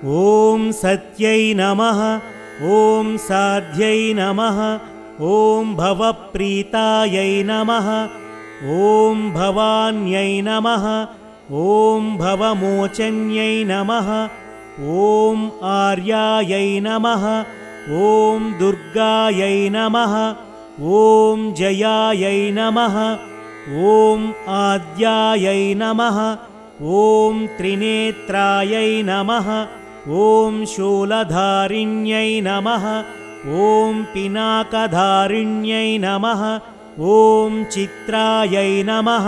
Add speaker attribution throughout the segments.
Speaker 1: ॐ सत्यै नमः। ॐ साध्यै नमः। ॐ भवप्रीतायै नमः। ॐ भवान्यै नमः। ॐ भवमोचन्यै नमः। ॐ आर्यायै नमः। ॐ दुर्गायै नमः। ॐ जयायै नमः। ॐ आद्यायै नमः। ॐ त्रिनेत्रायै नमः। ॐ शूलधारिण्यै नमः। ॐ पिनाकधारिण्यै नमः। ॐ चित्रायै नमः।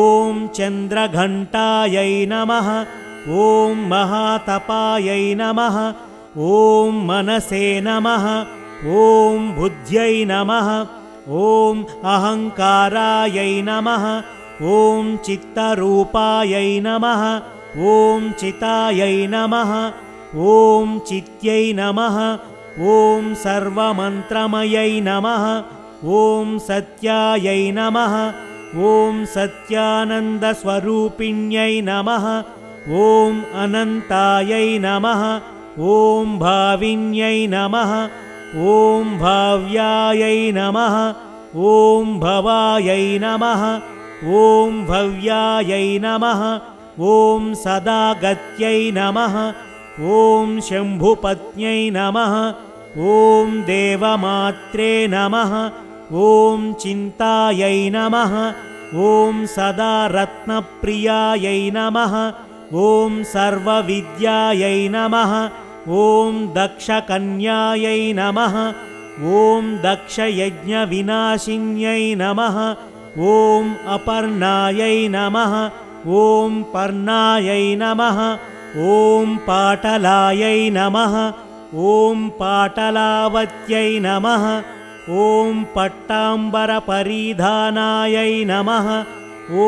Speaker 1: ॐ चन्द्रघण्टायै नमः। ॐ महातपायै नमः। ॐ मनसे नमः। ॐ बुद्ध्यै नमः। ॐ अहङ्कारायै नमः। ॐ चित्तरूपायै नमः। ॐ चितायै नमः। ॐ चित्यै नमः। ॐ सर्वमन्त्रमयै नमः। ॐ सत्यायै नमः। ॐ सत्यानन्दस्वरूपिण्यै नमः। ॐ अनन्तायै नमः। ॐ भाविन्यै नमः। ॐ भाव्यायै नमः। ॐ भवायै नमः। ॐ भव्यायै नमः। ॐ सदागत्यै नमः। ॐ शम्भुपत्न्यै नमः। ॐ देवमात्रे नमः। ॐ चिन्तायै नमः। ॐ सदा रत्नप्रियायै नमः। ॐ सर्वविद्यायै नमः। ॐ दक्षकन्यायै नमः। ॐ दक्षयज्ञविनाशिन्यै नमः। ॐ अपर्णायै नमः। ॐ पर्णायै नमः। ॐ पाटलायै नमः। ॐ पाटलावत्यै नमः। ॐ पट्टाम्बरपरिधानायै नमः। ॐ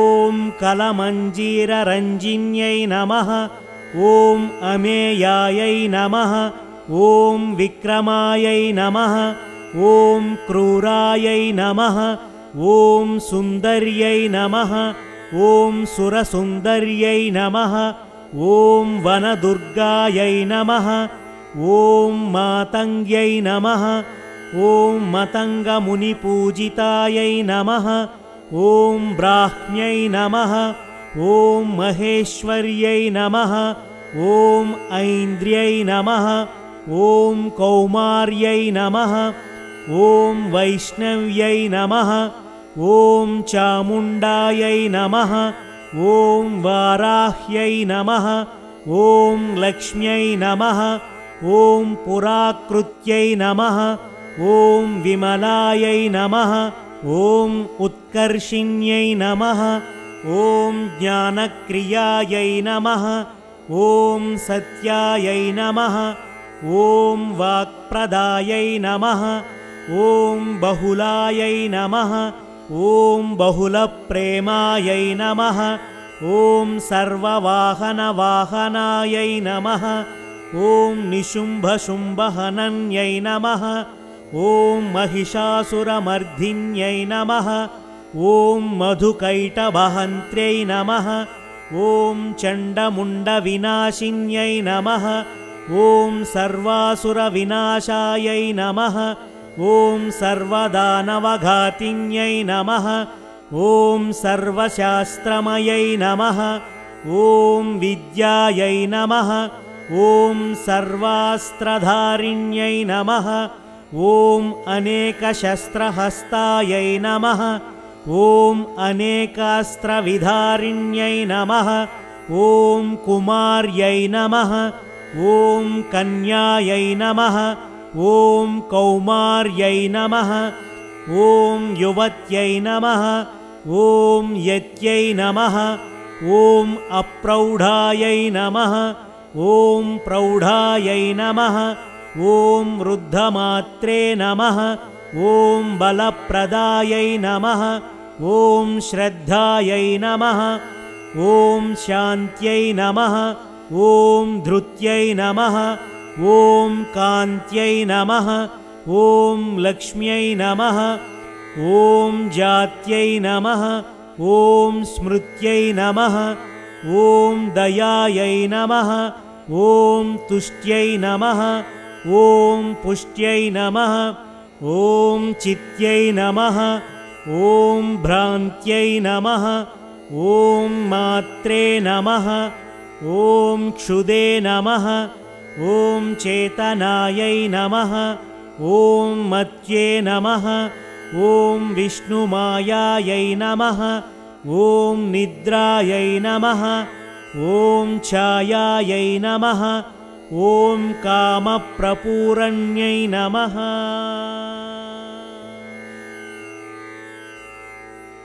Speaker 1: कलमञ्जीररञ्जिन्यै नमः। ॐ अमेयायै नमः। ॐ विक्रमायै नमः। ॐ क्रूरायै नमः। ॐ सुन्दर्यै नमः। ॐ सुरसुन्दर्यै नमः। ॐ वनदुर्गायै नमः। ॐ मातङ्ग्यै नमः। ॐ मतङ्गमुनिपूजितायै नमः। ॐ ब्राह्म्यै नमः। ॐ महेश्वर्यै नमः। ॐ ऐन्द्र्यै नमः। ॐ कौमार्यै नमः। ॐ वैष्णव्यै नमः। ॐ चामुण्डायै नमः। ॐ वाराह्यै नमः। ॐ लक्ष्म्यै नमः। ॐ पुराकृत्यै नमः। ॐ विमलायै नमः। ॐ उत्कर्षिण्यै नमः। ॐ ज्ञानक्रियायै नमः। ॐ सत्यायै नमः। ॐ वाक्प्रदायै नमः। ॐ बहुलायै नमः। ॐ बहुलप्रेमायै नमः। ॐ सर्ववाहनवाहनायै नमः। ॐ निशुम्भशुम्भहनन्यै नमः। ॐ महिषासुरमर्धिन्यै नमः। ॐ मधुकैटभहन्त्र्यै नमः। ॐ चण्डमुण्डविनाशिन्यै नमः। ॐ सर्वासुरविनाशायै नमः। ॐ सर्वदानवघातिन्यै नमः। ॐ सर्वशास्त्रमयै नमः। ॐ विद्यायै नमः। ॐ सर्वास्त्रधारिण्यै नमः। ॐ अनेकशस्त्रहस्तायै नमः। ॐ अनेकास्त्रविधारिण्यै नमः। ॐ कुमार्यै नमः। ॐ कन्यायै नमः। ॐ कौमार्यै नमः। ॐ युवत्यै नमः। ॐ यत्यै नमः। ॐ अप्रौढायै नमः। ॐ प्रौढायै नमः। ॐ वृद्धमात्रे नमः। ॐ बलप्रदायै नमः। ॐ श्रद्धायै नमः। ॐ शान्त्यै नमः। ॐ धृत्यै नमः। ॐ कान्त्यै नमः। ॐ लक्ष्म्यै नमः। ॐ जात्यै नमः। ॐ स्मृत्यै नमः। ॐ दयायै नमः। ॐ तुष्ट्यै नमः ॐ पुष्ट्यै नमः ॐ चित्यै नमः ॐ भ्रान्त्यै नमः ॐ मात्रे नमः ॐ क्षुदे नमः ॐ चेतनायै नमः ॐ मत्ये नमः ॐ विष्णुमायायै नमः ॐ निद्रायै नमः ॐ छायायै नमः ॐ कामप्रपूरण्यै नमः।